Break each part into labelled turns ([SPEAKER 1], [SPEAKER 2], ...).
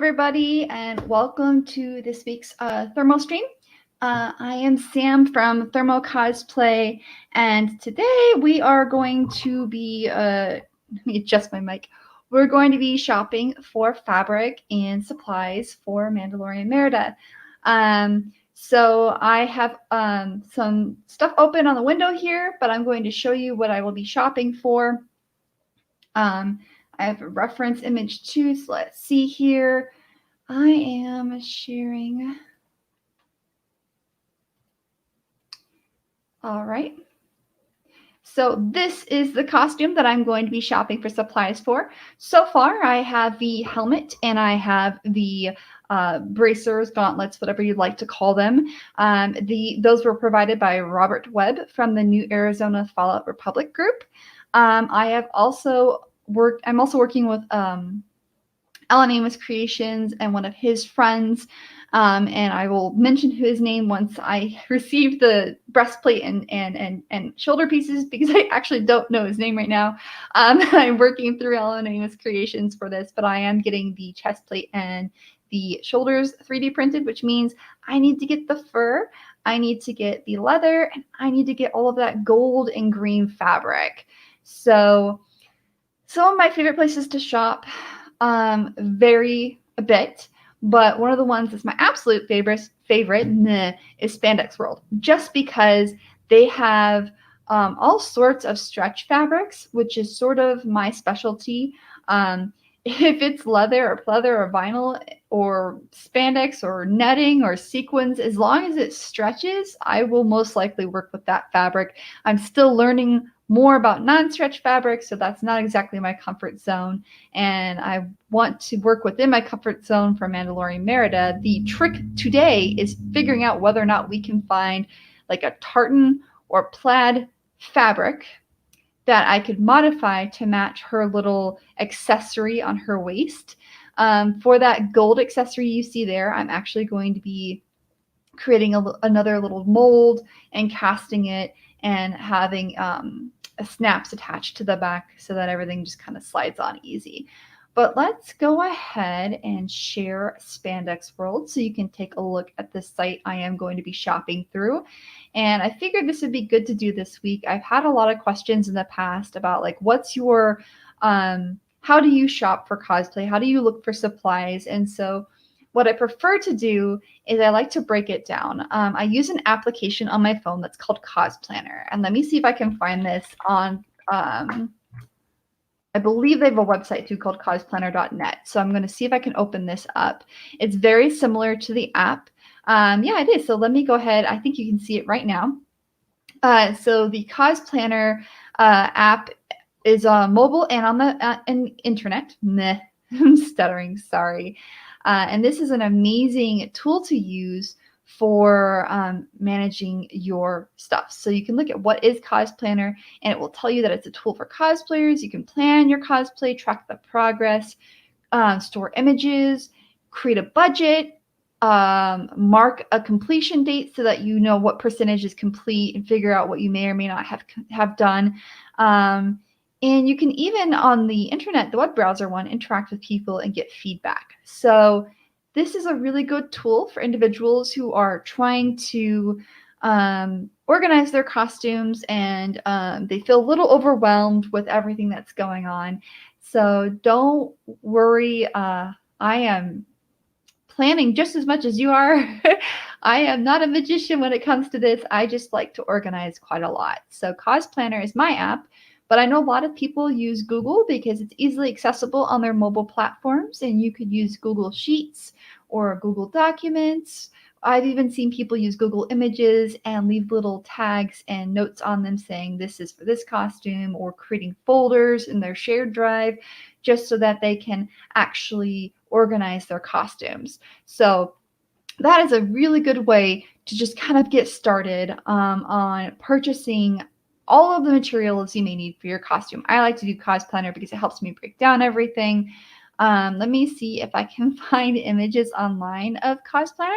[SPEAKER 1] everybody, and welcome to this week's ThermoStream. I am Sam from Thermo Cosplay, and today we are going to be, let me adjust my mic. We're going to be shopping for fabric and supplies for Mandalorian Merida. So I have some stuff open on the window here, but I'm going to show you what I will be shopping for. I have a reference image too, so let's see here. I am sharing. All right. So this is the costume that I'm going to be shopping for supplies for. So far, I have the helmet and I have the bracers, gauntlets, whatever you'd like to call them. Those were provided by Robert Webb from the New Arizona Fallout Republic group. I'm also working with Alan Amos Creations and one of his friends. And I will mention his name once I receive the breastplate and shoulder pieces, because I actually don't know his name right now. I'm working through Alan Amos Creations for this, but I am getting the chest plate and the shoulders 3D printed, which means I need to get the fur, I need to get the leather, and I need to get all of that gold and green fabric. So some of my favorite places to shop vary a bit, but one of the ones that's my absolute favorite is Spandex World, just because they have all sorts of stretch fabrics, which is sort of my specialty. If it's leather or vinyl or spandex or netting or sequins, as long as it stretches, I will most likely work with that fabric. I'm still learning more about non-stretch fabrics, so that's not exactly my comfort zone, and I want to work within my comfort zone for Mandalorian Merida. The trick today is figuring out whether or not we can find like a tartan or plaid fabric that I could modify to match her little accessory on her waist. For that gold accessory you see there, I'm actually going to be creating another little mold and casting it and having snaps attached to the back so that everything just kind of slides on easy. But let's go ahead and share Spandex World so you can take a look at the site I am going to be shopping through. And I figured this would be good to do this week. I've had a lot of questions in the past about like, what's your, how do you shop for cosplay? How do you look for supplies? And so what I prefer to do is I like to break it down. I use an application on my phone that's called Cosplanner. And let me see if I can find this on, I believe they have a website too called cosplanner.net. So I'm going to see if I can open this up. It's very similar to the app. Yeah, it is. So let me go ahead. I think you can see it right now. So the Cosplanner app is on mobile and on the internet. Meh, I'm stuttering, sorry. And this is an amazing tool to use for managing your stuff. So you can look at what is Cosplanner, and it will tell you that it's a tool for cosplayers. You can plan your cosplay, track the progress, store images, create a budget, mark a completion date so that you know what percentage is complete and figure out what you may or may not have done. And you can even on the internet, the web browser one, interact with people and get feedback. So this is a really good tool for individuals who are trying to organize their costumes and they feel a little overwhelmed with everything that's going on. So don't worry. I am planning just as much as you are. I am not a magician when it comes to this. I just like to organize quite a lot. So Cosplanner is my app. But I know a lot of people use Google because it's easily accessible on their mobile platforms, and you could use Google Sheets or Google Documents. I've even seen people use Google Images and leave little tags and notes on them saying this is for this costume, or creating folders in their shared drive just so that they can actually organize their costumes. So that is a really good way to just kind of get started on purchasing all of the materials you may need for your costume. I like to do Cosplanner because it helps me break down everything. Let me see if I can find images online of Cosplanner.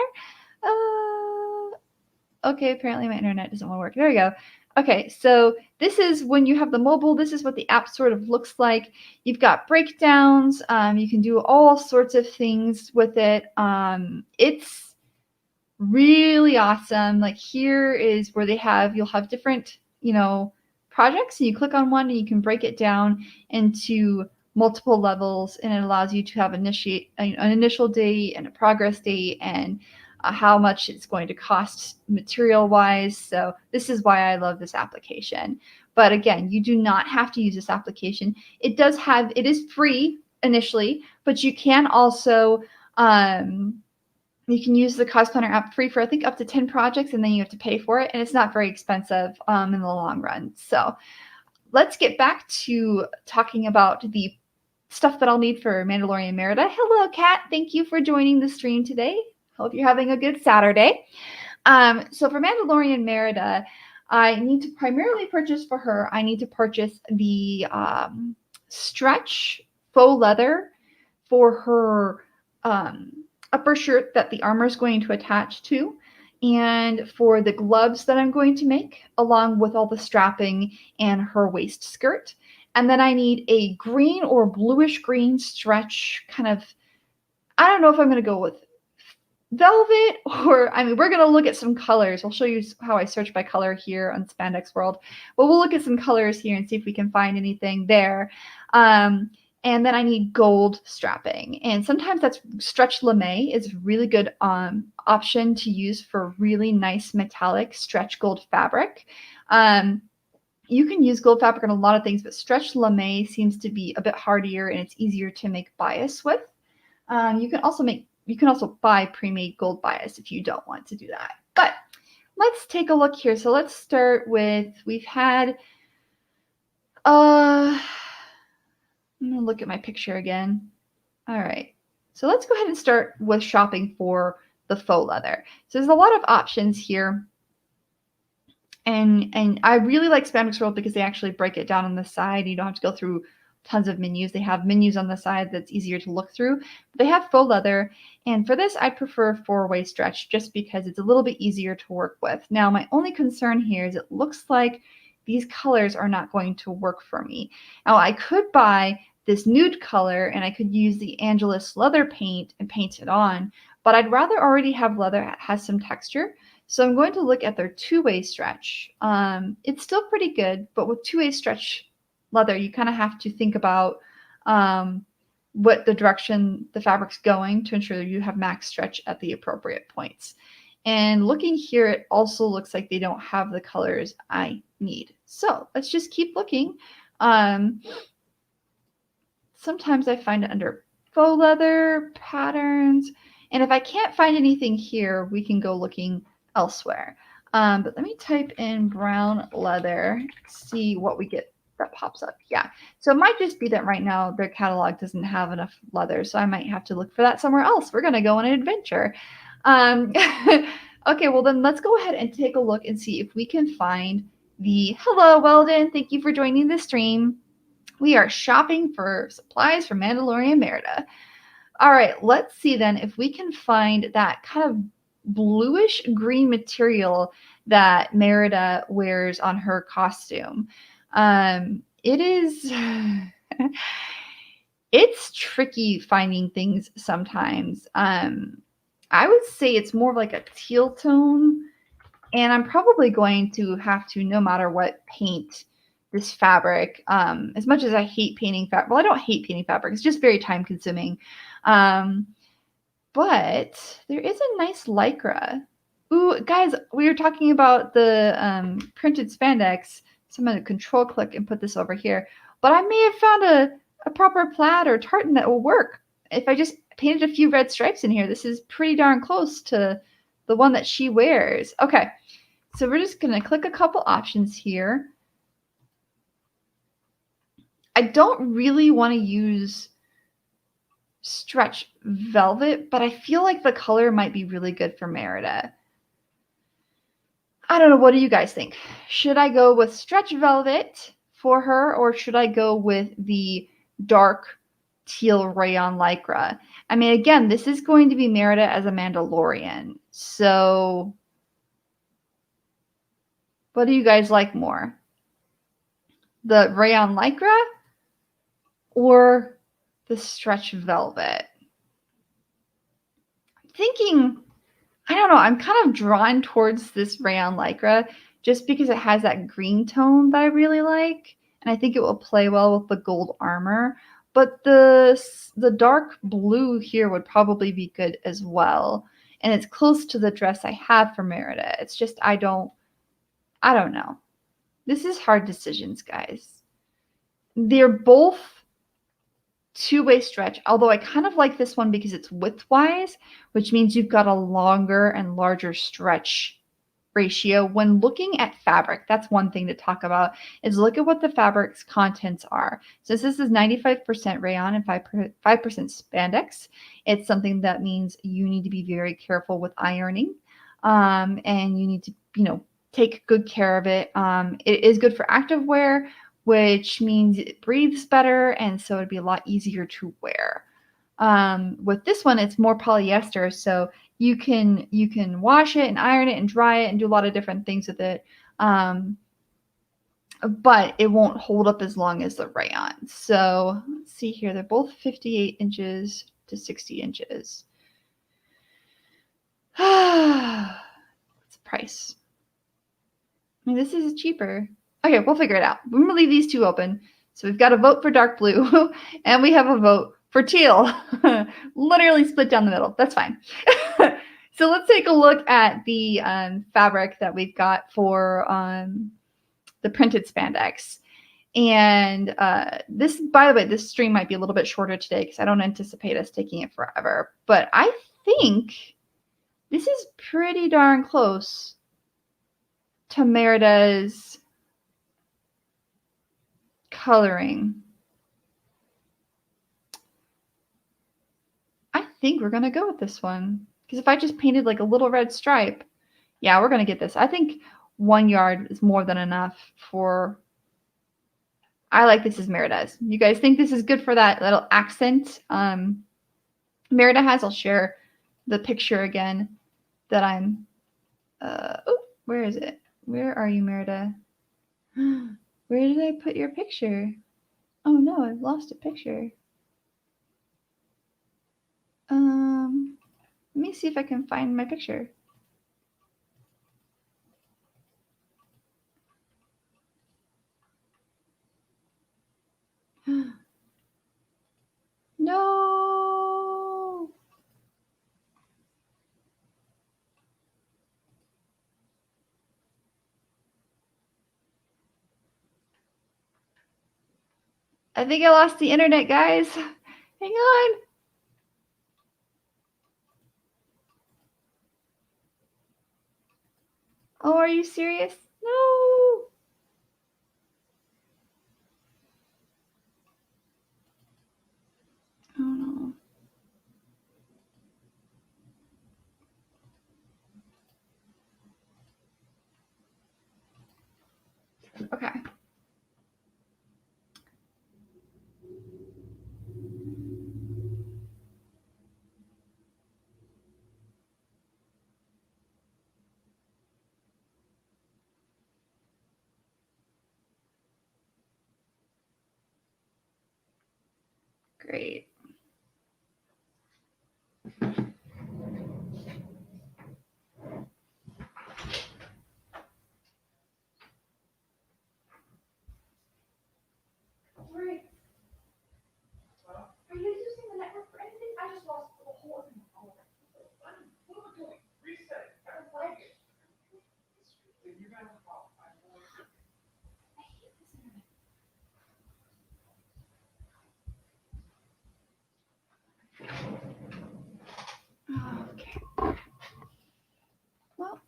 [SPEAKER 1] Okay, apparently my internet doesn't want to work. There we go. Okay, so this is when you have the mobile, this is what the app sort of looks like. You've got breakdowns. You can do all sorts of things with it. It's really awesome. Like here is where you'll have different, projects. And you click on one and you can break it down into multiple levels, and it allows you to have an initial date and a progress date and how much it's going to cost material wise. So this is why I love this application. But again, you do not have to use this application. It is free initially, but you can also you can use the Cost Planner app free for I think up to 10 projects, and then you have to pay for it, and it's not very expensive in the long run. So let's get back to talking about the stuff that I'll need for Mandalorian Merida. Hello, Kat. Thank you for joining the stream today. Hope you're having a good Saturday. So for Mandalorian Merida, I need to primarily purchase for her, I need to purchase the stretch faux leather for her upper shirt that the armor is going to attach to, and for the gloves that I'm going to make, along with all the strapping and her waist skirt. And then I need a green or bluish green stretch kind of, I don't know if I'm going to go with velvet or, I mean, we're going to look at some colors. I'll show you how I search by color here on Spandex World. But we'll look at some colors here and see if we can find anything there. And then I need gold strapping. And sometimes that's stretch lame is a really good option to use for really nice metallic stretch gold fabric. You can use gold fabric on a lot of things, but stretch lame seems to be a bit hardier and it's easier to make bias with. You can also buy pre-made gold bias if you don't want to do that. But let's take a look here. So let's start with, we've had, I'm going to look at my picture again. All right. So let's go ahead and start with shopping for the faux leather. So there's a lot of options here. And I really like Spandex World because they actually break it down on the side. You don't have to go through tons of menus. They have menus on the side that's easier to look through. But they have faux leather. And for this, I prefer four-way stretch just because it's a little bit easier to work with. Now, my only concern here is it looks like these colors are not going to work for me. Now, I could buy this nude color and I could use the Angelus leather paint and paint it on, but I'd rather already have leather that has some texture. So I'm going to look at their two-way stretch. It's still pretty good, but with two-way stretch leather, you kind of have to think about what the direction the fabric's going to ensure that you have max stretch at the appropriate points. And looking here, it also looks like they don't have the colors I need. So let's just keep looking. Sometimes I find it under faux leather patterns. And if I can't find anything here, we can go looking elsewhere. But let me type in brown leather, see what we get that pops up. Yeah, so it might just be that right now their catalog doesn't have enough leather, so I might have to look for that somewhere else. We're gonna go on an adventure. Okay, well then let's go ahead and take a look and see if we can find the, hello Weldon, thank you for joining the stream. We are shopping for supplies for Mandalorian Merida. All right, let's see then if we can find that kind of bluish green material that Merida wears on her costume. It is, it's tricky finding things sometimes. I would say it's more like a teal tone, and I'm probably going to have to, no matter what, paint this fabric. As much as I hate painting fabric, well, I don't hate painting fabric. It's just very time consuming. But there is a nice lycra. Ooh, guys, we were talking about the printed spandex. So I'm going to control click and put this over here. But I may have found a proper plaid or tartan that will work. If I just painted a few red stripes in here, this is pretty darn close to the one that she wears. Okay, so we're just going to click a couple options here. I don't really want to use stretch velvet, but I feel like the color might be really good for Merida. I don't know. What do you guys think? Should I go with stretch velvet for her, or should I go with the dark teal rayon lycra? I mean, again, this is going to be Merida as a Mandalorian. So What do you guys like more? The rayon lycra or the stretch velvet? I'm thinking, I don't know, I'm kind of drawn towards this rayon lycra just because it has that green tone that I really like, and I think it will play well with the gold armor. But the dark blue here would probably be good as well, and it's close to the dress I have for Merida. It's just I don't know. This is hard decisions, guys. They're both two-way stretch, although I kind of like this one because it's widthwise, which means you've got a longer and larger stretch ratio. When looking at fabric, that's one thing to talk about, is look at what the fabric's contents are. Since this is 95% rayon and 5% spandex, it's something that means you need to be very careful with ironing, and you need to, take good care of it. It is good for active wear, which means it breathes better, and so it'd be a lot easier to wear. With this one, it's more polyester, so you can wash it and iron it and dry it and do a lot of different things with it. But it won't hold up as long as the rayon. So let's see here. They're both 58 inches to 60 inches. What's the price? I mean, this is cheaper. Okay, we'll figure it out. We're going to leave these two open. So we've got a vote for dark blue, and we have a vote for teal. Literally split down the middle. That's fine. So let's take a look at the fabric that we've got for the printed spandex. And this, by the way, this stream might be a little bit shorter today because I don't anticipate us taking it forever. But I think this is pretty darn close to Merida's coloring. I think we're going to go with this one. Because if I just painted like a little red stripe, yeah, we're going to get this. I think 1 yard is more than enough for... I like this as Merida's. You guys think this is good for that little accent Merida has? I'll share the picture again that I'm... oh, where is it? Where are you, Merida? Where did I put your picture? Oh no, I've lost a picture. Let me see if I can find my picture. No. I think I lost the internet, guys. Hang on. Oh, are you serious? No. Oh no. Okay. Great. Great. Are you guys using the network for anything? I just lost the whole thing. What am I doing? Reset. I don't like it. Then you're gonna have a problem. I hate this internet. Okay. Well.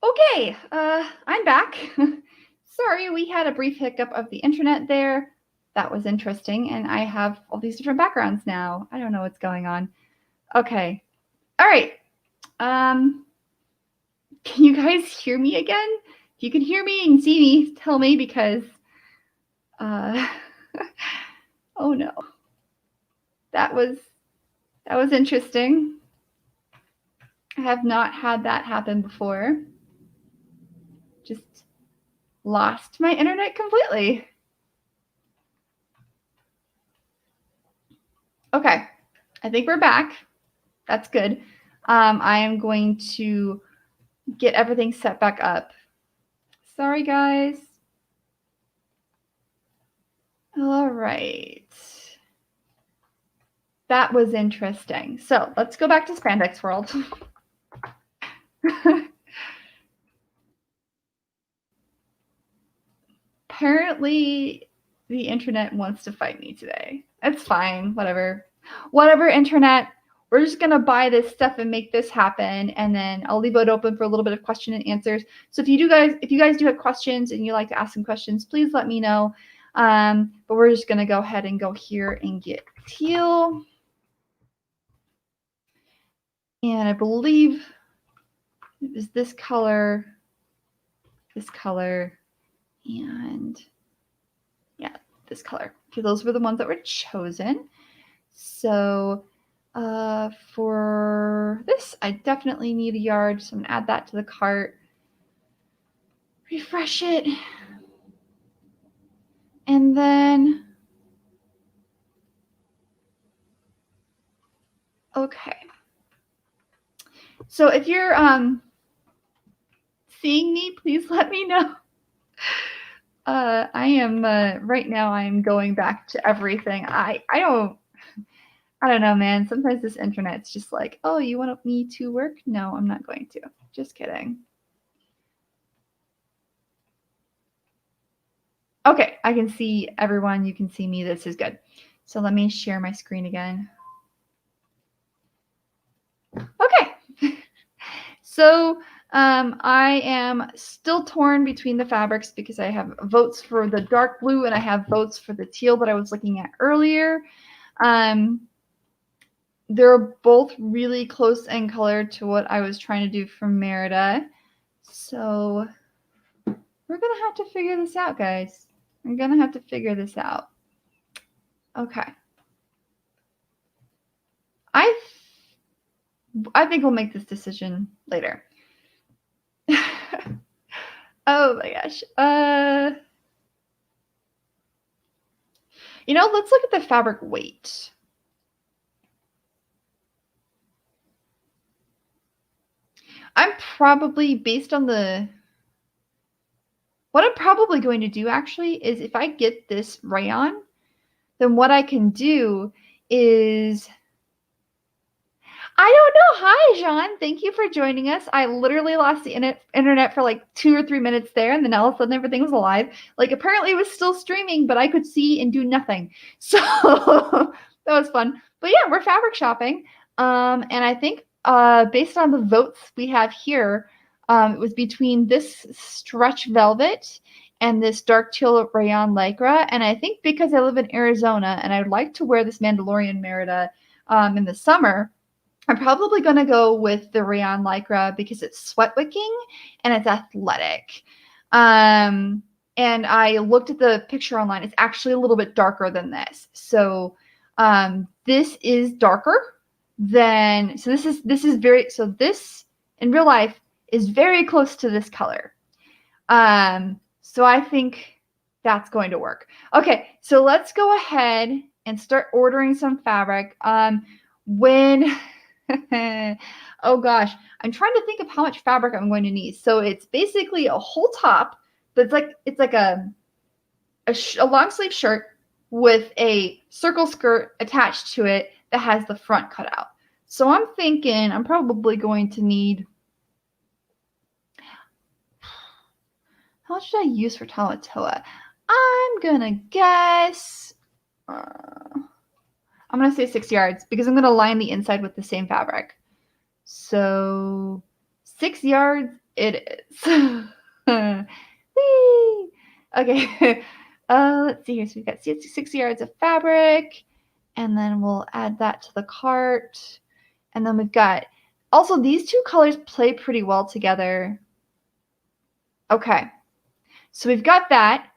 [SPEAKER 1] Okay, I'm back. Sorry, we had a brief hiccup of the internet there. that was interesting. And I have all these different backgrounds now. I don't know what's going on. Okay. All right. Can you guys hear me again? If you can hear me and see me, tell me because, oh no, that was interesting. I have not had that happen before. Just lost my internet completely. Okay, I think we're back. That's good. I am going to get everything set back up. Sorry, guys. All right. That was interesting. So let's go back to Spandex World. Apparently, the internet wants to fight me today. It's fine. Whatever. Whatever, internet. We're just going to buy this stuff and make this happen. And then I'll leave it open for a little bit of question and answers. So if you guys do have questions and you like to ask some questions, please let me know. But we're just going to go ahead and go here and get teal. And I believe it was this color, and yeah, this color. Okay, those were the ones that were chosen. So for this, I definitely need a yard. So I'm going to add that to the cart. Refresh it. And then, okay. So if you're seeing me, please let me know. I am right now. I am going back to everything. I don't know, man. Sometimes this internet's just like, oh, you want me to work? No, I'm not going to. Just kidding. Okay, I can see everyone. You can see me. This is good. So let me share my screen again. Okay. So I am still torn between the fabrics because I have votes for the dark blue and I have votes for the teal that I was looking at earlier. They're both really close in color to what I was trying to do for Merida. So we're going to have to figure this out, guys. We're going to have to figure this out. Okay. I think we'll make this decision later. Oh my gosh. Let's look at the fabric weight. I'm probably, based on what I'm probably going to do actually is if I get this rayon, then what I can do is, I don't know. Hi, Jean. Thank you for joining us. I literally lost the internet for like 2 or 3 minutes there, and then all of a sudden everything was alive. Like, apparently it was still streaming, but I could see and do nothing. So that was fun. But yeah, we're fabric shopping. And I think based on the votes we have here, it was between this stretch velvet and this dark teal rayon lycra. And I think because I live in Arizona and I would like to wear this Mandalorian Merida in the summer, I'm probably going to go with the rayon lycra because it's sweat wicking and it's athletic. And I looked at the picture online. It's actually a little bit darker than this. So this is darker than, so this is very, so this in real life is very close to this color. So I think that's going to work. Okay, so let's go ahead and start ordering some fabric. Oh gosh, I'm trying to think of how much fabric I'm going to need. So it's basically a whole top that's it's like a long sleeve shirt with a circle skirt attached to it that has the front cut out. So I'm thinking I'm probably going to need, how much should I use for Tamatoa? I'm gonna guess, I'm going to say 6 yards because I'm going to line the inside with the same fabric. So 6 yards it is. Whee! Okay. Let's see here. So we've got 60 yards of fabric, and then we'll add that to the cart. And then we've got, also these two colors play pretty well together. Okay, so we've got that.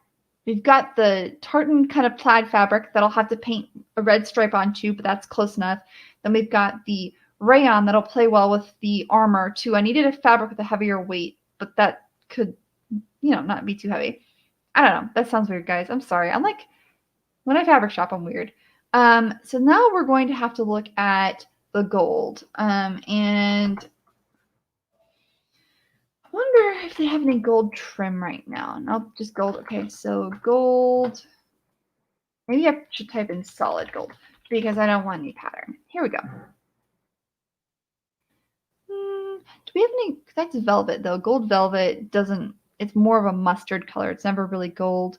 [SPEAKER 1] We've got the tartan kind of plaid fabric that I'll have to paint a red stripe onto, but that's close enough. Then we've got the rayon that'll play well with the armor too. I needed a fabric with a heavier weight, but that could, not be too heavy. I don't know. That sounds weird, guys. I'm sorry. I'm like, when I fabric shop, I'm weird. So now we're going to have to look at the gold. And I wonder if they have any gold trim right now. Nope, just gold. Okay, so gold. Maybe I should type in solid gold because I don't want any pattern. Here we go. Do we have any? That's velvet though. Gold velvet doesn't. It's more of a mustard color. It's never really gold.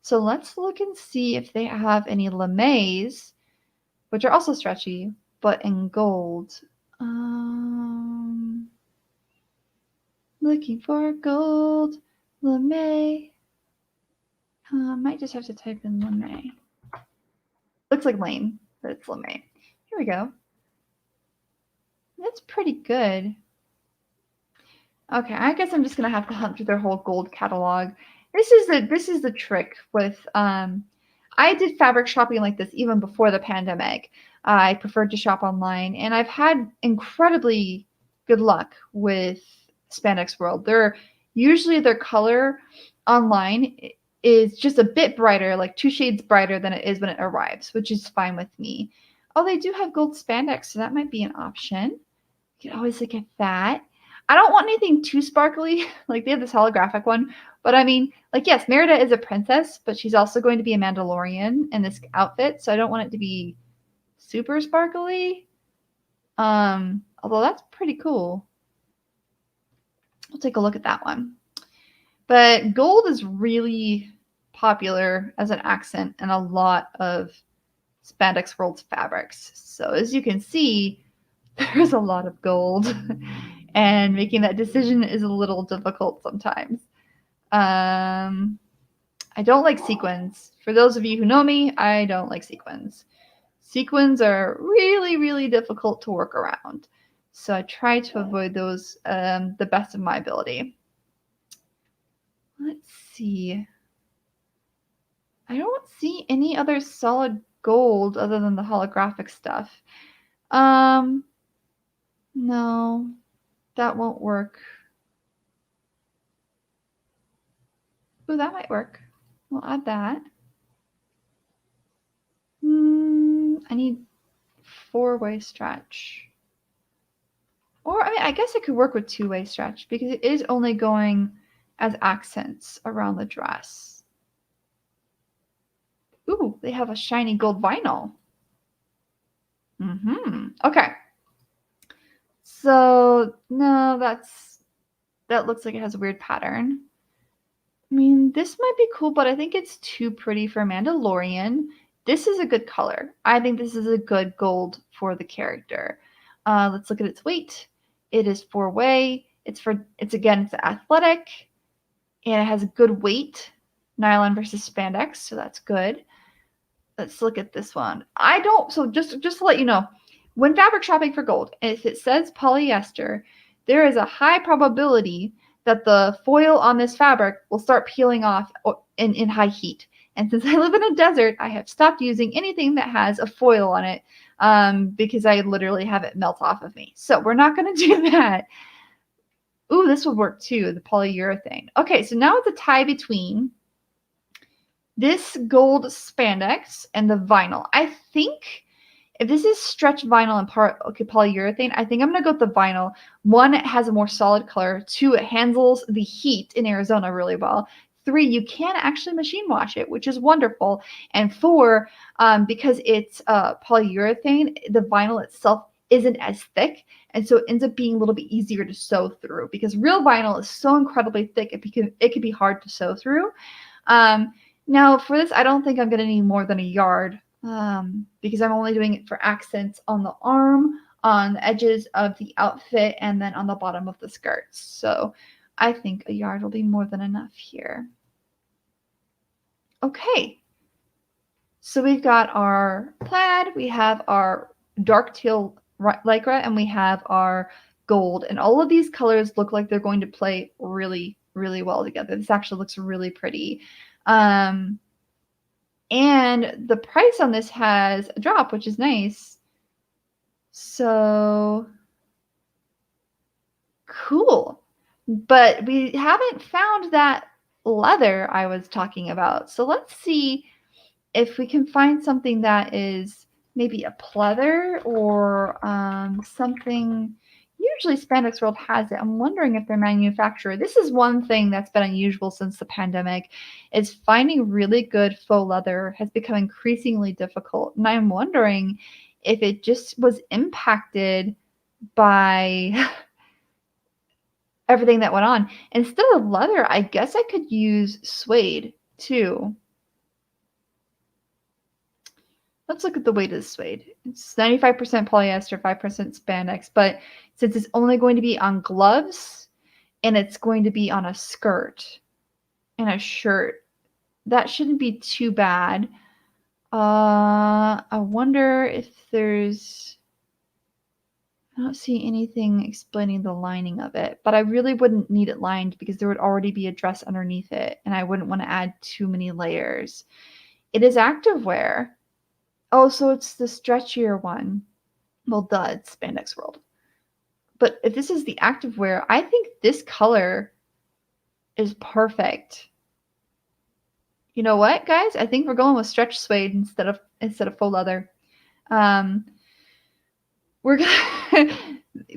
[SPEAKER 1] So let's look and see if they have any lames, which are also stretchy, but in gold. Looking for gold lame. Might just have to type in lame. Looks like lame, but it's lame. Here we go. That's pretty good. Okay, I guess I'm just gonna have to hunt through their whole gold catalog. This is the trick with I did fabric shopping like this even before the pandemic. I preferred to shop online, and I've had incredibly good luck with Spandex World. Usually their color online is just a bit brighter, like 2 shades brighter than it is when it arrives, which is fine with me. Oh, they do have gold spandex, so that might be an option. You can always look at that. I don't want anything too sparkly. Like they have this holographic one, but I mean, like, yes, Merida is a princess, but she's also going to be a Mandalorian in this outfit, so I don't want it to be super sparkly. Although that's pretty cool. We'll take a look at that one. But gold is really popular as an accent in a lot of Spandex World's fabrics. So as you can see, there's a lot of gold. And making that decision is a little difficult sometimes. I don't like sequins. For those of you who know me, I don't like sequins. Sequins are really, really difficult to work around. So I try to avoid those the best of my ability. Let's see. I don't see any other solid gold other than the holographic stuff. No, that won't work. Ooh, that might work. We'll add that. I need 4-way stretch. Or, I mean, I guess I could work with 2-way stretch because it is only going as accents around the dress. Ooh, they have a shiny gold vinyl. Okay. So, no, that looks like it has a weird pattern. I mean, this might be cool, but I think it's too pretty for Mandalorian. This is a good color. I think this is a good gold for the character. Let's look at its weight. It is 4-way. It's athletic, and it has a good weight. Nylon versus spandex, so that's good. Let's look at this one. So just to let you know, when fabric shopping for gold, if it says polyester, there is a high probability that the foil on this fabric will start peeling off in high heat. And since I live in a desert, I have stopped using anything that has a foil on it because I literally have it melt off of me. So we're not going to do that. Ooh, this would work too, the polyurethane. Okay, so now it's a tie between this gold spandex and the vinyl. I think if this is stretch vinyl and polyurethane, I think I'm going to go with the vinyl. 1, it has a more solid color. 2, it handles the heat in Arizona really well. 3, you can actually machine wash it, which is wonderful. And 4, because it's polyurethane, the vinyl itself isn't as thick, and so it ends up being a little bit easier to sew through because real vinyl is so incredibly thick it can be hard to sew through. Now for this, I don't think I'm going to need more than a yard because I'm only doing it for accents on the arm, on the edges of the outfit, and then on the bottom of the skirts. So I think a yard will be more than enough here. Okay. So we've got our plaid, we have our dark teal lycra, and we have our gold. And all of these colors look like they're going to play really, really well together. This actually looks really pretty. And the price on this has a drop, which is nice. So cool. But we haven't found that leather I was talking about. So let's see if we can find something that is maybe a pleather or something. Usually Spandex World has it. I'm wondering if their manufacturer. This is one thing that's been unusual since the pandemic, is finding really good faux leather has become increasingly difficult. And I'm wondering if it just was impacted by everything that went on. Instead of leather, I guess I could use suede too. Let's look at the weight of the suede. It's 95% polyester, 5% spandex, but since it's only going to be on gloves and it's going to be on a skirt and a shirt, that shouldn't be too bad. I wonder if there's... I don't see anything explaining the lining of it, but I really wouldn't need it lined because there would already be a dress underneath it, and I wouldn't want to add too many layers. It is activewear. Oh, so it's the stretchier one. Well, duh, it's Spandex World. But if this is the activewear, I think this color is perfect. You know what, guys? I think we're going with stretch suede instead of faux leather. We're gonna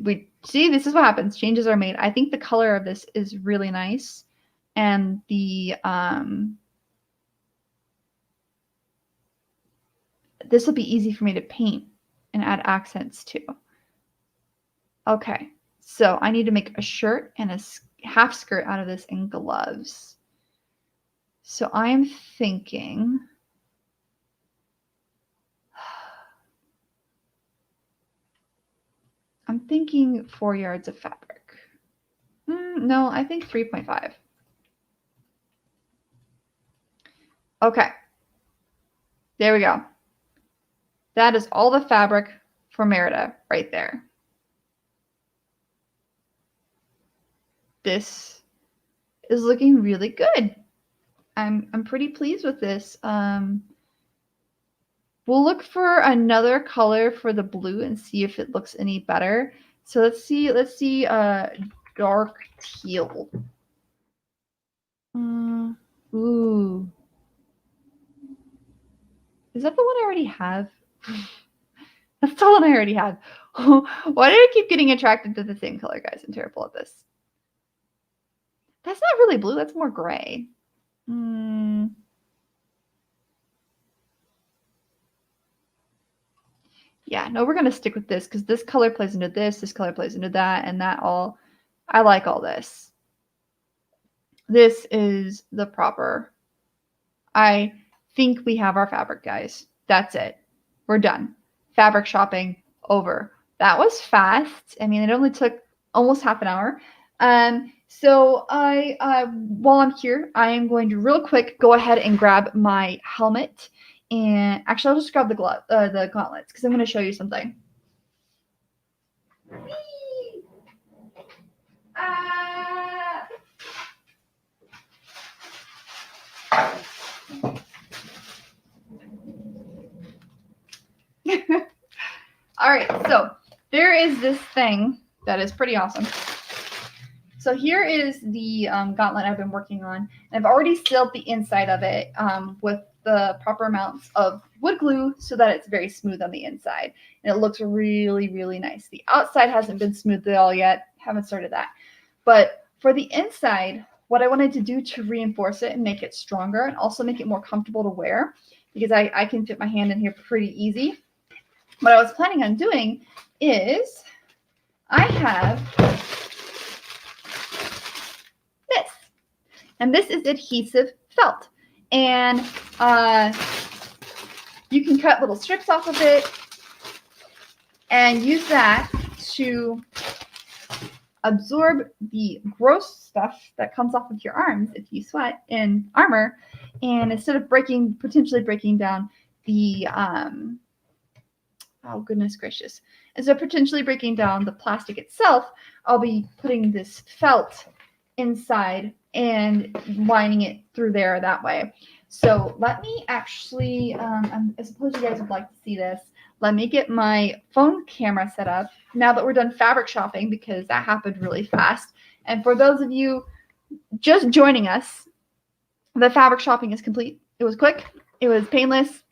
[SPEAKER 1] we see, this is what happens. Changes are made. I think the color of this is really nice, and the this will be easy for me to paint and add accents to. Okay, so I need to make a shirt and a half skirt out of this and gloves. So I'm thinking I'm thinking 4 yards of fabric. No, I think 3.5. Okay. There we go. That is all the fabric for Merida right there. This is looking really good. I'm pretty pleased with this. We'll look for another color for the blue and see if it looks any better. So let's see dark teal. Ooh. Is that the one I already have? That's the one I already have. Why did I keep getting attracted to the same color, guys? I'm terrible at this. That's not really blue. That's more gray. Yeah, no, we're going to stick with this because this color plays into this color plays into that, and that all. I like all this. This is the proper. I think we have our fabric, guys. That's it. We're done. Fabric shopping over. That was fast. I mean, it only took almost half an hour. So while I'm here, I am going to real quick go ahead and grab my helmet. And actually, I'll just grab the gauntlets because I'm going to show you something. All right, so there is this thing that is pretty awesome. So here is the gauntlet I've been working on. And I've already sealed the inside of it with the proper amounts of wood glue so that it's very smooth on the inside. And it looks really, really nice. The outside hasn't been smoothed at all yet. Haven't started that. But for the inside, what I wanted to do to reinforce it and make it stronger and also make it more comfortable to wear, because I can fit my hand in here pretty easy. What I was planning on doing is I have this. And this is adhesive felt. And you can cut little strips off of it and use that to absorb the gross stuff that comes off of your arms if you sweat in armor. And instead of potentially breaking down the, oh goodness gracious, instead of potentially breaking down the plastic itself, I'll be putting this felt inside and lining it through there that way. So let me actually, I suppose you guys would like to see this. Let me get my phone camera set up now that we're done fabric shopping, because that happened really fast. And for those of you just joining us, the fabric shopping is complete. It was quick. It was painless.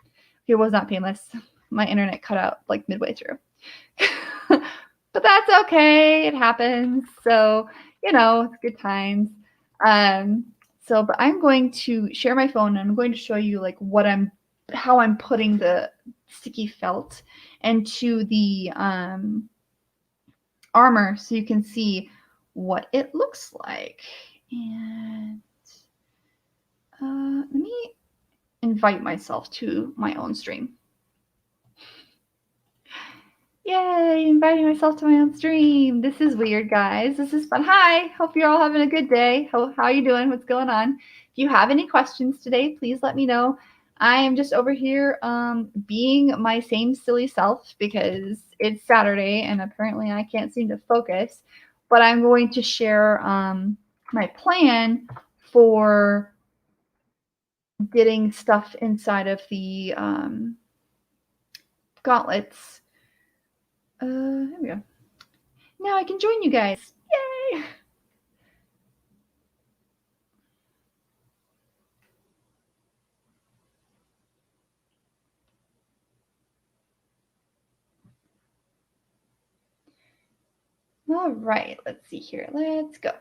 [SPEAKER 1] It was not painless. My internet cut out like midway through. But that's okay. It happens. So, you know, it's good times. But I'm going to share my phone, and I'm going to show you like how I'm putting the sticky felt into the armor, so you can see what it looks like. And let me invite myself to my own stream. Yay, inviting myself to my own stream. This is weird, guys. This is fun. Hi, hope you're all having a good day. How are you doing? What's going on? If you have any questions today, please let me know. I am just over here being my same silly self because it's Saturday and apparently I can't seem to focus. But I'm going to share my plan for getting stuff inside of the gauntlets. Here we go. Now I can join you guys. Yay! All right, let's see here. Let's go.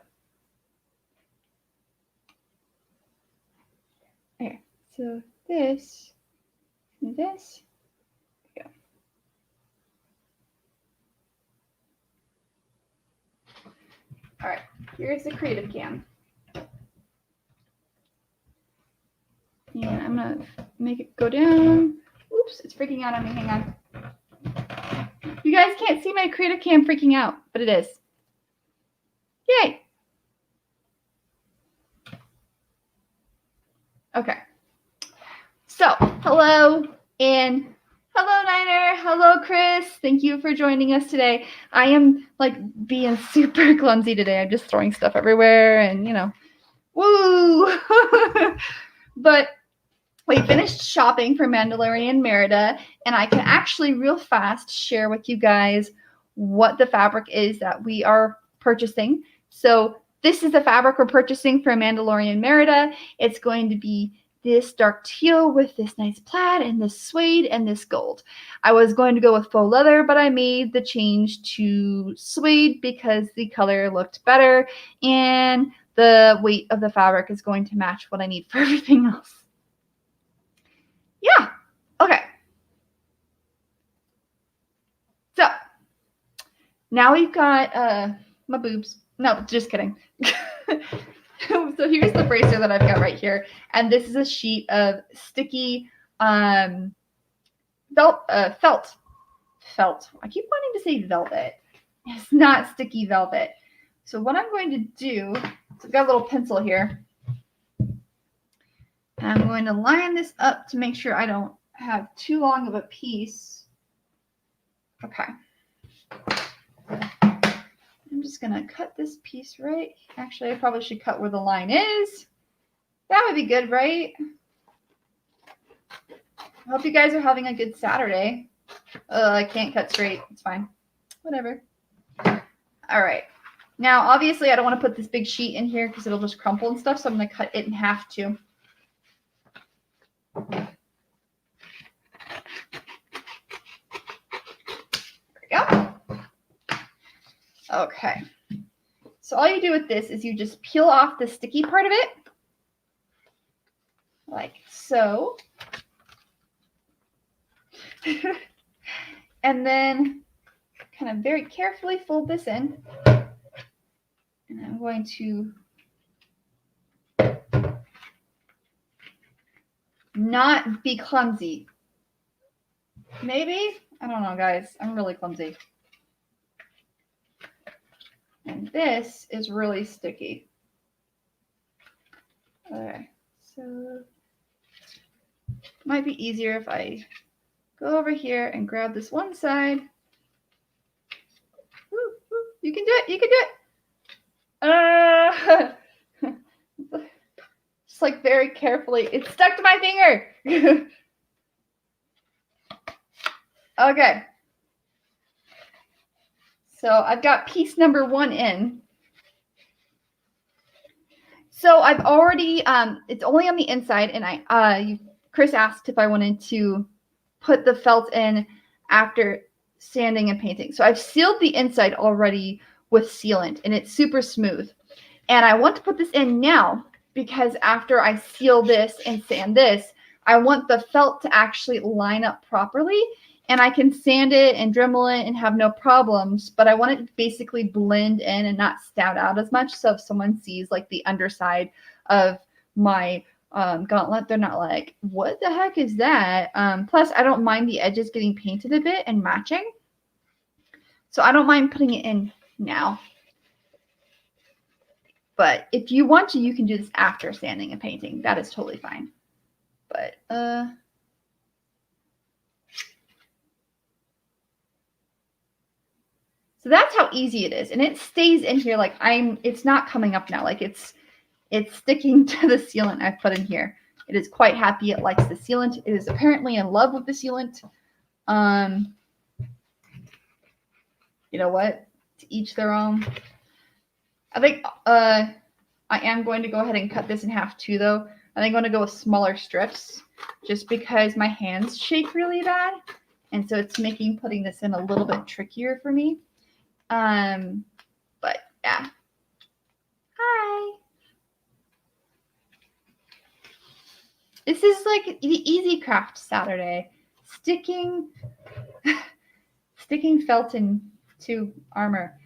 [SPEAKER 1] Okay, so this, and this. Go. All right, here's the creative cam. And I'm gonna make it go down. Oops, it's freaking out on me. Hang on. You guys can't see my creative cam freaking out, but it is. Yay. Okay. So, hello, and hello, Niner. Hello, Chris. Thank you for joining us today. I am like being super clumsy today. I'm just throwing stuff everywhere and, you know, woo. But we finished shopping for Mandalorian Merida, and I can actually real fast share with you guys what the fabric is that we are purchasing. So this is the fabric we're purchasing for Mandalorian Merida. It's going to be this dark teal with this nice plaid and this suede and this gold. I was going to go with faux leather, but I made the change to suede because the color looked better and the weight of the fabric is going to match what I need for everything else. Yeah. Okay. So now we've got my boobs. No, just kidding. So here's the bracer that I've got right here. And this is a sheet of sticky felt. I keep wanting to say velvet. It's not sticky velvet. So what I'm going to do, so I've got a little pencil here. And I'm going to line this up to make sure I don't have too long of a piece. Okay. I'm just going to cut this piece right. Actually, I probably should cut where the line is. That would be good, right? I hope you guys are having a good Saturday. I can't cut straight. It's fine. Whatever. All right. Now, obviously, I don't want to put this big sheet in here because it'll just crumple and stuff, so I'm going to cut it in half too. There we go. Okay. So all you do with this is you just peel off the sticky part of it, like so. And then kind of very carefully fold this in. And I'm going to not be clumsy. Maybe? I don't know, guys. I'm really clumsy. And this is really sticky. Okay, so it might be easier if I go over here and grab this one side. Woo, woo. You can do it. You can do it. Just like very carefully. It's stuck to my finger. Okay. So I've got piece number 1 in. So I've already, it's only on the inside, and Chris asked if I wanted to put the felt in after sanding and painting. So I've sealed the inside already with sealant, and it's super smooth. And I want to put this in now because after I seal this and sand this, I want the felt to actually line up properly, and I can sand it and Dremel it and have no problems, but I want it to basically blend in and not stand out as much. So if someone sees like the underside of my gauntlet, they're not like, what the heck is that? Plus, I don't mind the edges getting painted a bit and matching. So I don't mind putting it in now. But if you want to, you can do this after sanding and painting. That is totally fine. But so that's how easy it is. And it stays in here like it's not coming up now. Like it's sticking to the sealant I've put in here. It is quite happy. It likes the sealant. It is apparently in love with the sealant. You know what? To each their own. I think I am going to go ahead and cut this in half too, though. I think I'm going to go with smaller strips just because my hands shake really bad. And so it's making putting this in a little bit trickier for me. But yeah. Hi. This is like the Easy Craft Saturday. Sticking felt into armor.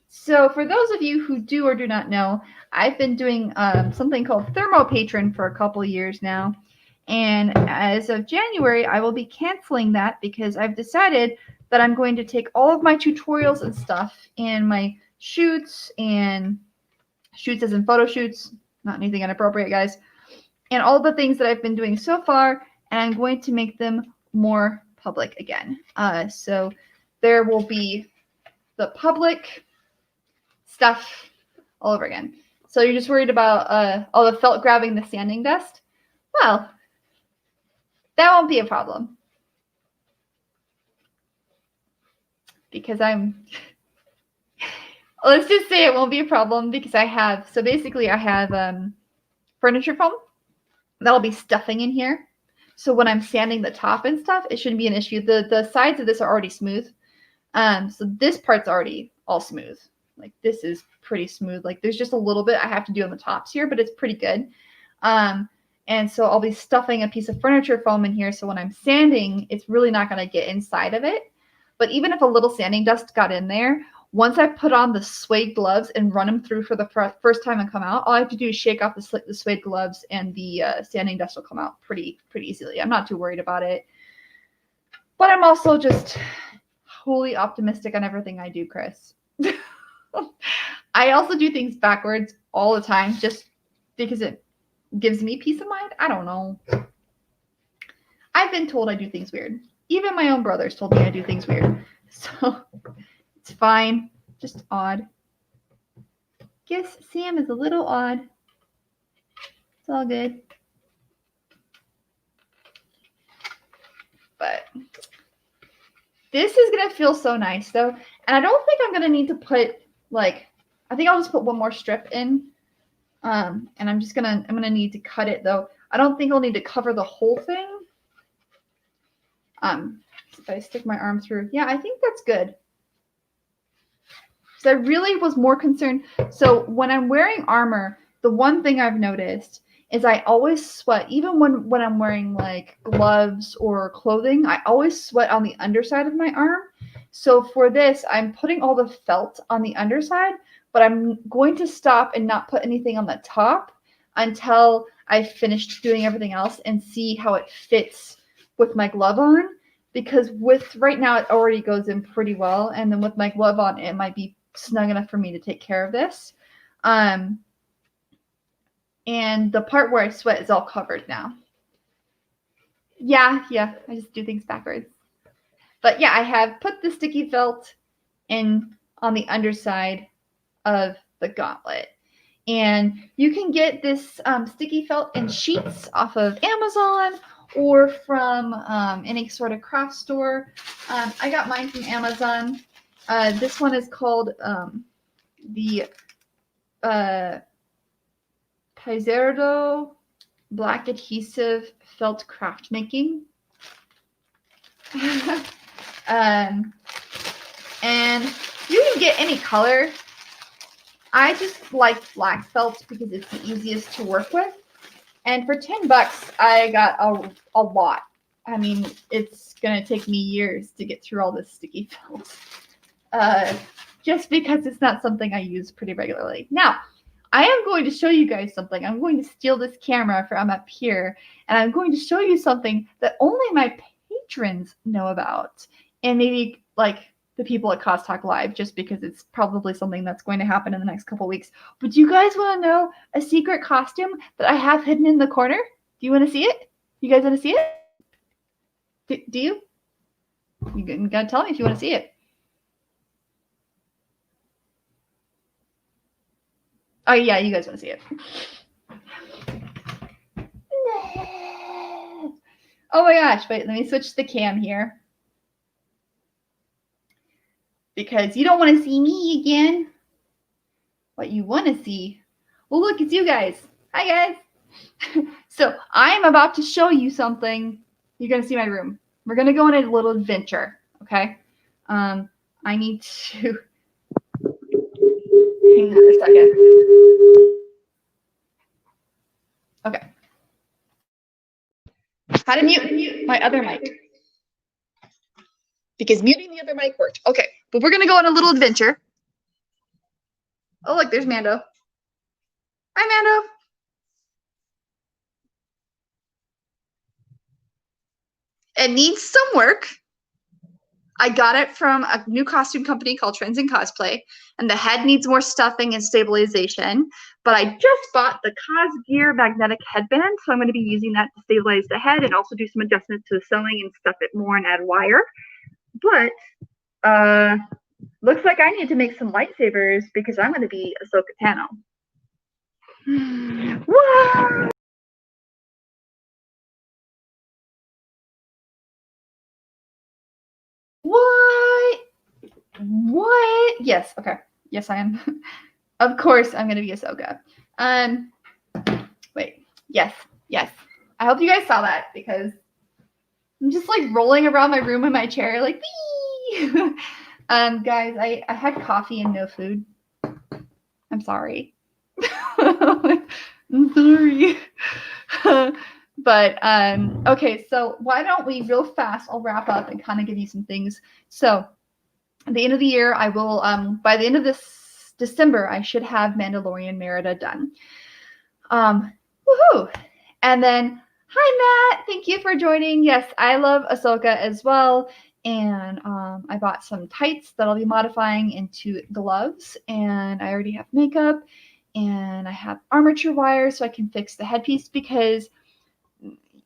[SPEAKER 1] So for those of you who do or do not know, I've been doing something called Thermo Patron for a couple years now. And as of January, I will be canceling that because I've decided that I'm going to take all of my tutorials and stuff and my shoots as in photo shoots, not anything inappropriate, guys, and all the things that I've been doing so far, and I'm going to make them more public again. So there will be the public stuff all over again. So you're just worried about all the felt grabbing the sanding dust? Well, that won't be a problem. Because let's just say it won't be a problem because I have furniture foam that'll be stuffing in here. So when I'm sanding the top and stuff, it shouldn't be an issue. The sides of this are already smooth. So this part's already all smooth. Like this is pretty smooth. Like there's just a little bit I have to do on the tops here, but it's pretty good. And so I'll be stuffing a piece of furniture foam in here. So when I'm sanding, it's really not going to get inside of it. But even if a little sanding dust got in there, once I put on the suede gloves and run them through for the first time and come out, all I have to do is shake off the suede gloves and the sanding dust will come out pretty easily. I'm not too worried about it. But I'm also just wholly optimistic on everything I do, Chris. I also do things backwards all the time just because it gives me peace of mind. I don't know. I've been told I do things weird. Even my own brothers told me I do things weird. So it's fine. Just odd. Guess Sam is a little odd. It's all good. But this is going to feel so nice, though. And I don't think I'm going to need to put, like, I think I'll just put one more strip in. And I'm going to need to cut it, though. I don't think I'll need to cover the whole thing. If I stick my arm through. Yeah, I think that's good. So I really was more concerned. So when I'm wearing armor, the one thing I've noticed is I always sweat. Even when I'm wearing like gloves or clothing, I always sweat on the underside of my arm. So for this, I'm putting all the felt on the underside, but I'm going to stop and not put anything on the top until I've finished doing everything else and see how it fits with my glove on. Because with right now, it already goes in pretty well. And then with my glove on, it might be snug enough for me to take care of this. And the part where I sweat is all covered now. Yeah, I just do things backwards. But yeah, I have put the sticky felt in on the underside of the gauntlet. And you can get this sticky felt in sheets off of Amazon or from any sort of craft store. I got mine from Amazon. This one is called the Pizarro Black Adhesive Felt Craft Making. And you can get any color. I just like black felt because it's the easiest to work with. And for $10, I got a lot. I mean, it's going to take me years to get through all this sticky felt. Just because it's not something I use pretty regularly. Now, I am going to show you guys something. I'm going to steal this camera from up here, and I'm going to show you something that only my patrons know about. And maybe, like, the people at Cos Talk Live, just because it's probably something that's going to happen in the next couple weeks. But do you guys want to know a secret costume that I have hidden in the corner? Do you want to see it? You guys want to see it? Do you? You gotta tell me if you want to see it. Oh yeah, you guys want to see it. Oh my gosh, wait, let me switch the cam here. Because you don't want to see me again. What you want to see, well, look, it's you guys. Hi, guys. So I'm about to show you something. You're going to see my room. We're going to go on a little adventure, okay? I need to... Hang on a second. Okay. How to mute my other mic. Because muting the other mic worked. Okay, but we're going to go on a little adventure. Oh, look, there's Mando. Hi, Mando. It needs some work. I got it from a new costume company called Trends in Cosplay, and the head needs more stuffing and stabilization. But I just bought the Cosgear magnetic headband, so I'm going to be using that to stabilize the head and also do some adjustments to the sewing and stuff it more and add wire. But looks like I need to make some lightsabers because I'm going to be Ahsoka Tano. What? What? Yes. Okay. Yes, I am. Of course, I'm gonna be Ahsoka. Wait. Yes. I hope you guys saw that because I'm just like rolling around my room in my chair, like, wee! Guys, I had coffee and no food. I'm sorry. I'm sorry. But okay, so why don't we real fast, I'll wrap up and kind of give you some things. So at the end of the year, I will by the end of this December, I should have Mandalorian Merida done. Woohoo! And then, hi Matt, thank you for joining. Yes, I love Ahsoka as well. And I bought some tights that I'll be modifying into gloves, and I already have makeup, and I have armature wire so I can fix the headpiece, because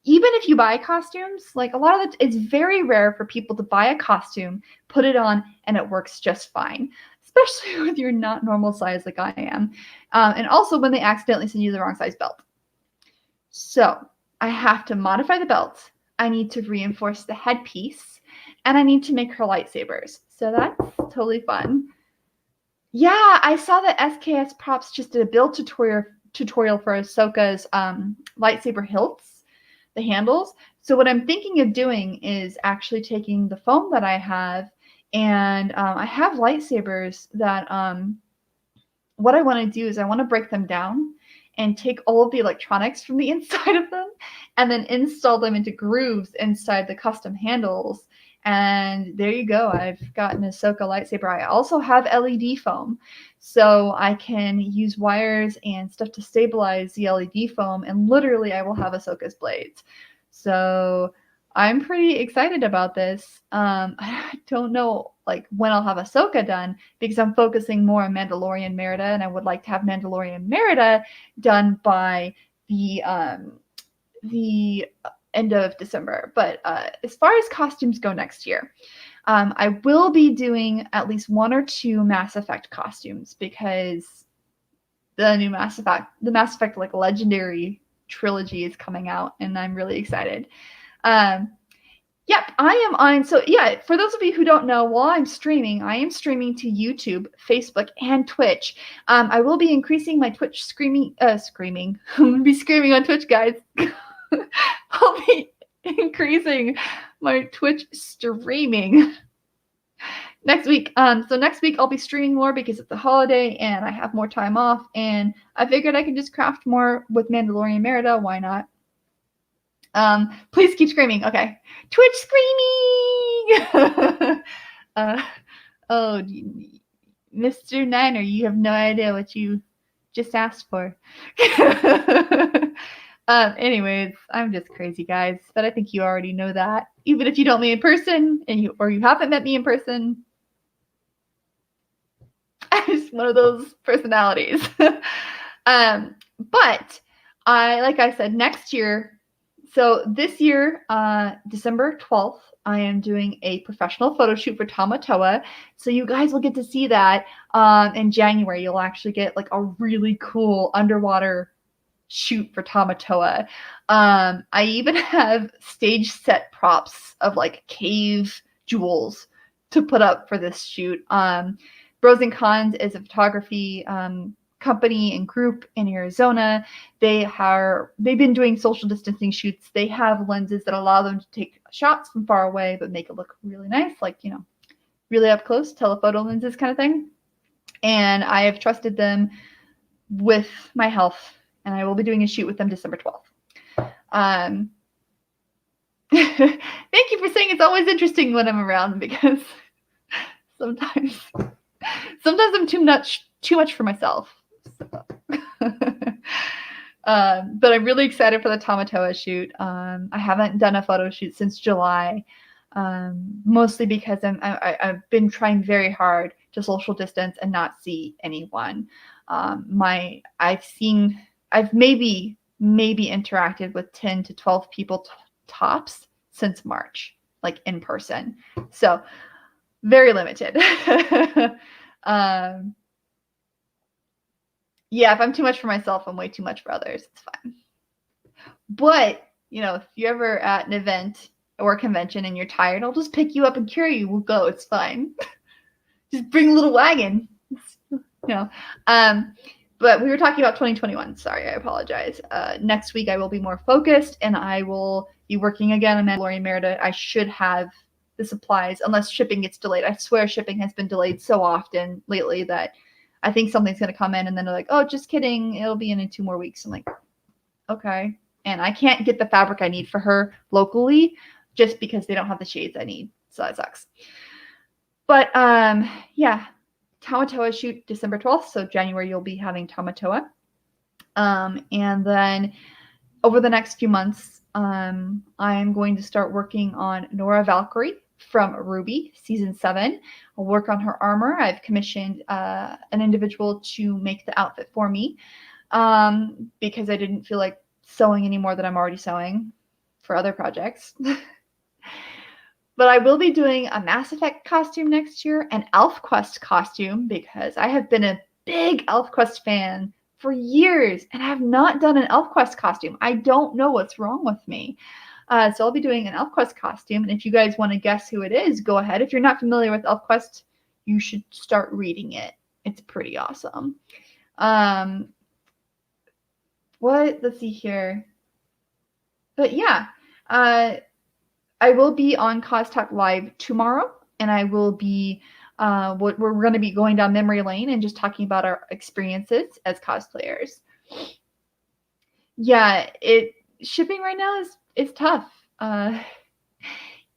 [SPEAKER 1] even if you buy costumes, like a lot of it's very rare for people to buy a costume, put it on, and it works just fine, especially when you're not normal size like I am. And also when they accidentally send you the wrong size belt. So I have to modify the belt. I need to reinforce the headpiece, and I need to make her lightsabers. So that's totally fun. Yeah, I saw that SKS Props just did a build tutorial for Ahsoka's lightsaber hilts, the handles. So what I'm thinking of doing is actually taking the foam that I have, and I have lightsabers that what I want to do is I want to break them down and take all of the electronics from the inside of them and then install them into grooves inside the custom handles. And there you go. I've got an Ahsoka lightsaber. I also have LED foam, so I can use wires and stuff to stabilize the LED foam, and literally I will have Ahsoka's blades. So I'm pretty excited about this. I don't know like when I'll have Ahsoka done because I'm focusing more on Mandalorian Merida, and I would like to have Mandalorian Merida done by the end of December. But as far as costumes go next year, I will be doing at least 1 or 2 Mass Effect costumes because the new the Mass Effect like Legendary trilogy is coming out, and I'm really excited. Yep, I am on. So yeah, for those of you who don't know, while I'm streaming, I am streaming to YouTube, Facebook, and Twitch. I will be increasing my Twitch screaming. I'm gonna be screaming on Twitch, guys. I'll be increasing my Twitch streaming next week. So next week I'll be streaming more because it's a holiday and I have more time off, and I figured I can just craft more with Mandalorian Merida. Why not? Please keep screaming. Okay. Twitch screaming! Oh, Mr. Niner, you have no idea what you just asked for. Anyways, I'm just crazy, guys, but I think you already know that. Even if you don't meet me in person and you haven't met me in person, I'm just one of those personalities. But like I said, next year, so this year, December 12th, I am doing a professional photo shoot for Tamatoa. So you guys will get to see that in January. You'll actually get like a really cool underwater shoot for Tamatoa. I even have stage set props of like cave jewels to put up for this shoot. Bros and Cons is a photography company and group in Arizona. They've been doing social distancing shoots. They have lenses that allow them to take shots from far away but make it look really nice, like, you know, really up close, telephoto lenses kind of thing. And I have trusted them with my health, and I will be doing a shoot with them December 12th. Thank you for saying it's always interesting when I'm around, because sometimes I'm too much for myself. So. But I'm really excited for the Tamatoa shoot. I haven't done a photo shoot since July, mostly because I've been trying very hard to social distance and not see anyone. I've maybe interacted with 10 to 12 people tops since March, like in person. So very limited. Yeah, if I'm too much for myself, I'm way too much for others. It's fine. But, you know, if you're ever at an event or a convention and you're tired, I'll just pick you up and carry you. We'll go. It's fine. Just bring a little wagon. You know. But we were talking about 2021. Sorry, I apologize. Next week I will be more focused, and I will be working again on Mandalorian Merida. I should have the supplies, unless shipping gets delayed. I swear shipping has been delayed so often lately that I think something's going to come in, and then they're like, oh, just kidding. It'll be in 2 more weeks. I'm like, okay. And I can't get the fabric I need for her locally just because they don't have the shades I need. So that sucks. But yeah, Tamatoa shoot December 12th. So January you'll be having Tamatoa. And then over the next few months, I'm going to start working on Nora Valkyrie from Ruby season 7. I'll work on her armor. I've commissioned an individual to make the outfit for me because I didn't feel like sewing any more than I'm already sewing for other projects. But I will be doing a Mass Effect costume next year, an ElfQuest costume, because I have been a big ElfQuest fan for years, and I have not done an ElfQuest costume. I don't know what's wrong with me. So I'll be doing an ElfQuest costume, and if you guys want to guess who it is, go ahead. If you're not familiar with ElfQuest, you should start reading it. It's pretty awesome. Let's see here. But yeah, I will be on Cos Talk Live tomorrow, and I will be we're going to be going down memory lane and just talking about our experiences as cosplayers. Yeah, shipping right now is tough.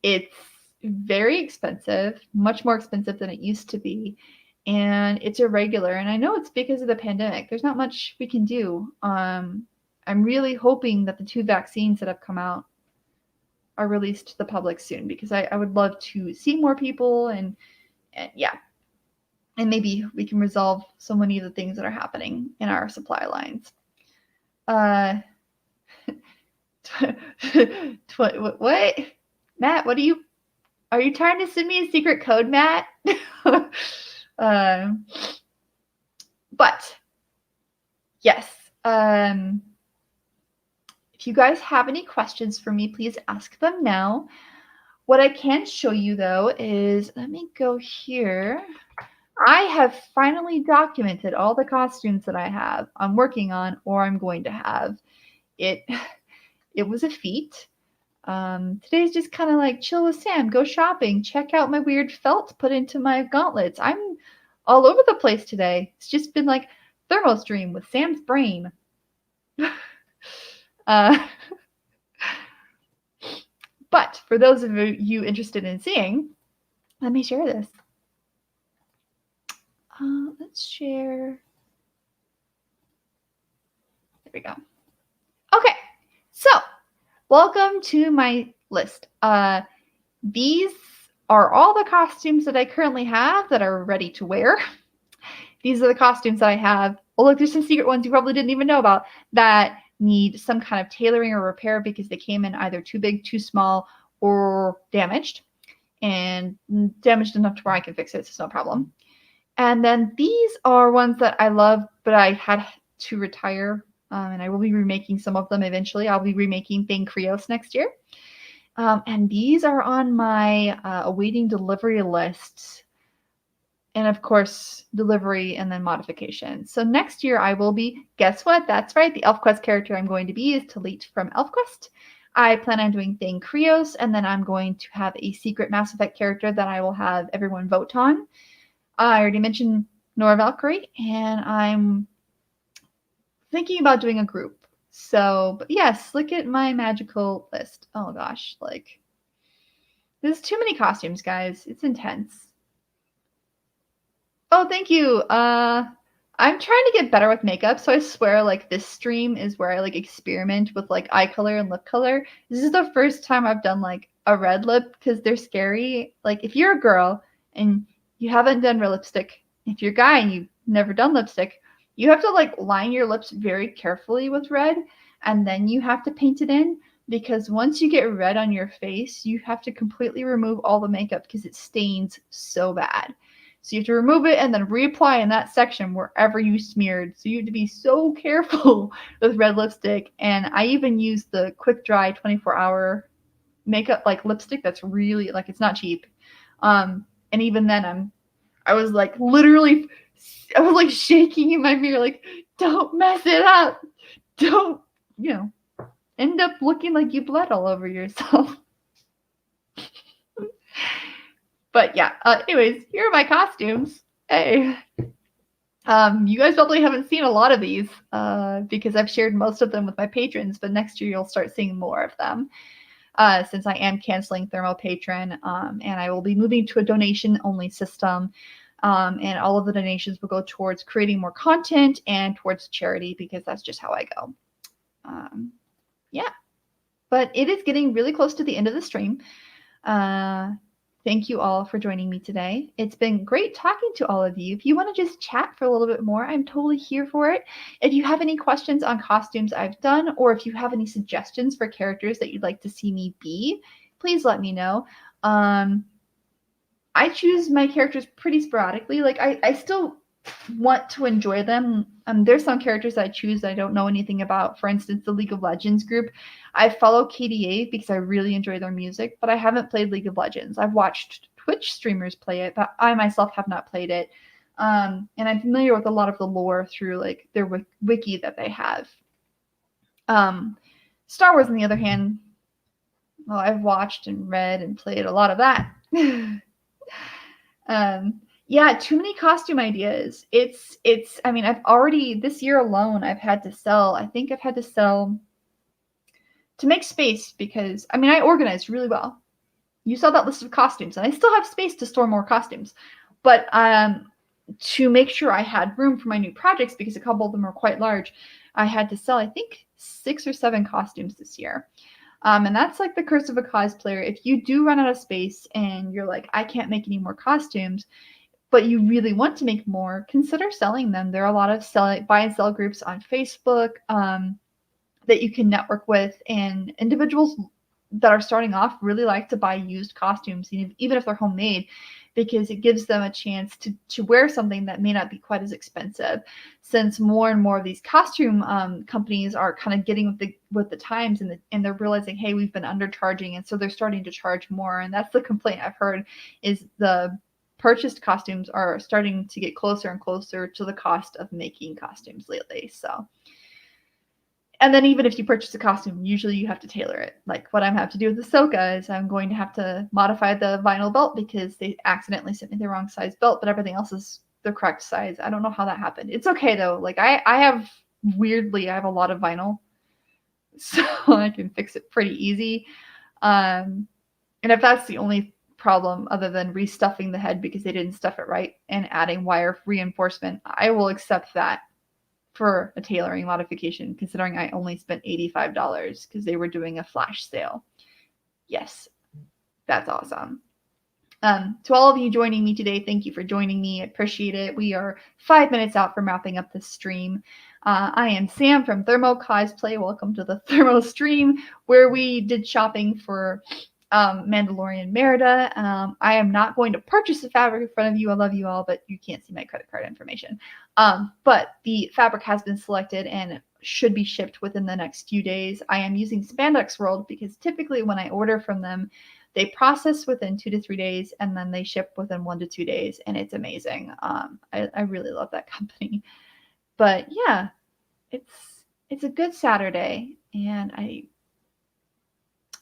[SPEAKER 1] It's very expensive, much more expensive than it used to be, and it's irregular. And I know it's because of the pandemic. There's not much we can do. I'm really hoping that the 2 vaccines that have come out are released to the public soon, because I would love to see more people, and yeah. And maybe we can resolve so many of the things that are happening in our supply lines. What? Matt, what are you trying to send me a secret code, Matt? But yes, if you guys have any questions for me, please ask them now. What I can show you though is, let me go here. I have finally documented all the costumes that I'm working on, or I'm going to have. It was a feat. Today's just kind of like chill with Sam, go shopping, check out my weird felt put into my gauntlets. I'm all over the place today. It's just been like ThermoStream with Sam's brain. But for those of you interested in seeing, let me share this. Let's share. There we go. Okay, so welcome to my list. These are all the costumes that I currently have that are ready to wear. These are the costumes that I have. Oh, look, there's some secret ones you probably didn't even know about that need some kind of tailoring or repair because they came in either too big, too small, or damaged. And damaged enough to where I can fix it, so it's no problem. And then these are ones that I love, but I had to retire, and I will be remaking some of them eventually. I'll be remaking Thing Krios next year. And these are on my awaiting delivery list. And of course, delivery and then modification. So next year I will be, guess what? That's right. The ElfQuest character I'm going to be is Talit from ElfQuest. I plan on doing Thing Krios, and then I'm going to have a secret Mass Effect character that I will have everyone vote on. I already mentioned Nora Valkyrie, and I'm thinking about doing a group. So, but yes, look at my magical list. Oh gosh, like, there's too many costumes, guys. It's intense. Oh, thank you. I'm trying to get better with makeup, so I swear, like, this stream is where I, like, experiment with, like, eye color and lip color. This is the first time I've done, like, a red lip, because they're scary. Like, if you're a girl and you haven't done red lipstick, if you're a guy and you've never done lipstick, you have to, like, line your lips very carefully with red, and then you have to paint it in, because once you get red on your face, you have to completely remove all the makeup because it stains so bad. So you have to remove it and then reapply in that section wherever you smeared. So you have to be so careful with red lipstick. And I even use the quick dry 24-hour makeup like lipstick that's really, like, it's not cheap. And even then I was like literally, I was like shaking in my mirror, like, don't mess it up. Don't, end up looking like you bled all over yourself. But yeah, anyways, here are my costumes. Hey. You guys probably haven't seen a lot of these because I've shared most of them with my patrons, but next year you'll start seeing more of them since I am canceling Thermo Patron, and I will be moving to a donation-only system, and all of the donations will go towards creating more content and towards charity because that's just how I go. Yeah, but it is getting really close to the end of the stream. Thank you all for joining me today. It's been great talking to all of you. If you want to just chat for a little bit more, I'm totally here for it. If you have any questions on costumes I've done, or if you have any suggestions for characters that you'd like to see me be, please let me know. I choose my characters pretty sporadically. Like, I still want to enjoy them. There's some characters I choose that I don't know anything about. For instance, the League of Legends group. I follow KDA because I really enjoy their music, but I haven't played League of Legends. I've watched Twitch streamers play it, but I myself have not played it. And I'm familiar with a lot of the lore through like their wiki that they have. Star Wars, on the other hand, well, I've watched and read and played a lot of that. Yeah, too many costume ideas. I mean, I've already, this year alone, I think I've had to sell to make space because, I mean, I organized really well. You saw that list of costumes, and I still have space to store more costumes. But to make sure I had room for my new projects, because a couple of them are quite large, I had to sell, I think, 6 or 7 costumes this year. And that's like the curse of a cosplayer. If you do run out of space and you're like, I can't make any more costumes, but you really want to make more, consider selling them. There are a lot of buy and sell groups on Facebook that you can network with, and individuals that are starting off really like to buy used costumes, even if they're homemade, because it gives them a chance to wear something that may not be quite as expensive. Since more and more of these costume companies are kind of getting with the times, and they're realizing, hey, we've been undercharging, and so they're starting to charge more. And that's the complaint I've heard, is the purchased costumes are starting to get closer and closer to the cost of making costumes lately. So, and then even if you purchase a costume, usually you have to tailor it. Like what I'm have to do with Ahsoka is I'm going to have to modify the vinyl belt because they accidentally sent me the wrong size belt, but everything else is the correct size. I don't know how that happened. It's okay though. Like I have a lot of vinyl, so I can fix it pretty easy. And if that's the only problem other than restuffing the head because they didn't stuff it right and adding wire reinforcement, I will accept that for a tailoring modification, considering I only spent $85 because they were doing a flash sale. Yes, that's awesome. To all of you joining me today, thank you for joining me. I appreciate it. We are 5 minutes out from wrapping up this stream. I am Sam from Thermo Cosplay. Welcome to the ThermoStream, where we did shopping for Mandalorian Merida. I am not going to purchase the fabric in front of you. I love you all, but you can't see my credit card information. But the fabric has been selected and should be shipped within the next few days. I am using Spandex World because typically when I order from them, they process within 2 to 3 days and then they ship within 1 to 2 days, and it's amazing. I really love that company. But yeah, it's a good Saturday, and I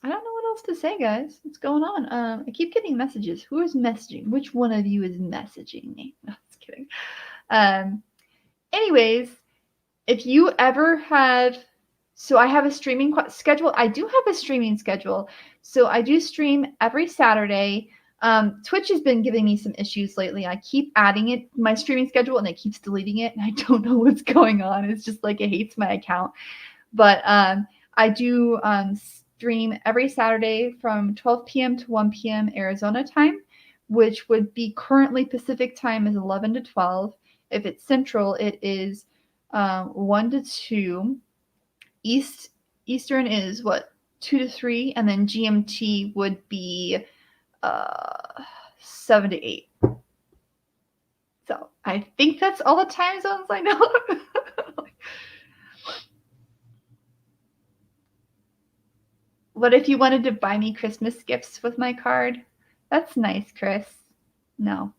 [SPEAKER 1] don't know what else to say, guys. What's going on? I keep getting messages. Who is messaging? Which one of you is messaging me? No, just kidding. Anyways, if you ever have, so I have a streaming schedule. I do have a streaming schedule. So I do stream every Saturday. Twitch has been giving me some issues lately. I keep adding it my streaming schedule and it keeps deleting it, and I don't know what's going on. It's just like it hates my account. But I do stream every Saturday from 12 p.m. to 1 p.m. Arizona time, which would be currently Pacific time is 11 to 12. If it's Central, it is 1 to 2. Eastern is what, 2 to 3, and then GMT would be 7 to 8. So I think that's all the time zones I know. What if you wanted to buy me Christmas gifts with my card? That's nice, Chris. No.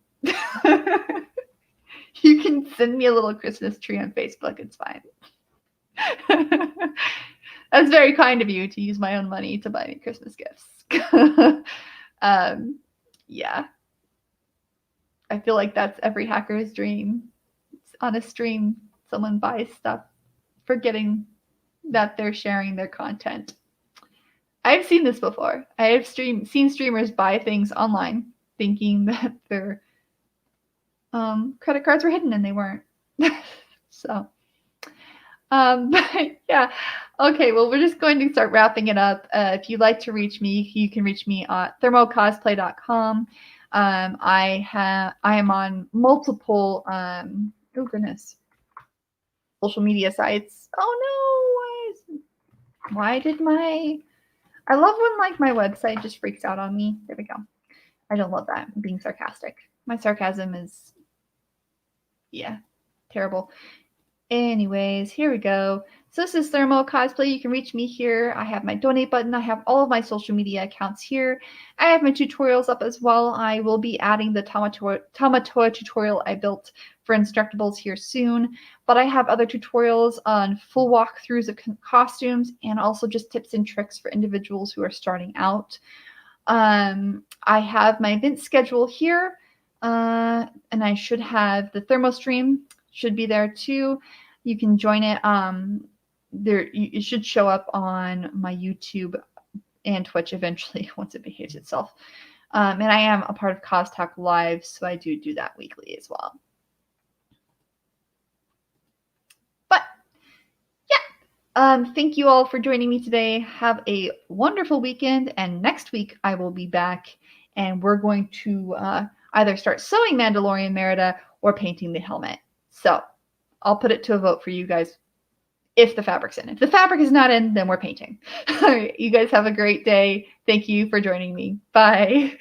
[SPEAKER 1] You can send me a little Christmas tree on Facebook. It's fine. That's very kind of you to use my own money to buy me Christmas gifts. Yeah. I feel like that's every hacker's dream. On a stream, someone buys stuff, forgetting that they're sharing their content. I've seen this before. I have seen streamers buy things online thinking that their credit cards were hidden, and they weren't. So, but yeah. Okay, well, we're just going to start wrapping it up. If you'd like to reach me, you can reach me at thermocosplay.com. I am on multiple oh goodness, social media sites. Oh no, why did my, I love when like my website just freaks out on me. There we go. I don't love that. I'm being sarcastic. My sarcasm is, yeah, terrible. Anyways, here we go. So this is Thermo Cosplay. You can reach me here. I have my donate button. I have all of my social media accounts here. I have my tutorials up as well. I will be adding the Tamatoa tutorial I built for Instructables here soon. But I have other tutorials on full walkthroughs of costumes and also just tips and tricks for individuals who are starting out. I have my event schedule here. And I should have the ThermoStream should be there too. You can join it. It should show up on my YouTube and Twitch eventually once it behaves itself. And I am a part of Cos Talk Live, so I do that weekly as well. But yeah, Thank you all for joining me today. Have a wonderful weekend, and next week I will be back, and we're going to either start sewing Mandalorian Merida or painting the helmet. So I'll put it to a vote for you guys if the fabric's in. If the fabric is not in, then we're painting. All right, you guys have a great day. Thank you for joining me. Bye.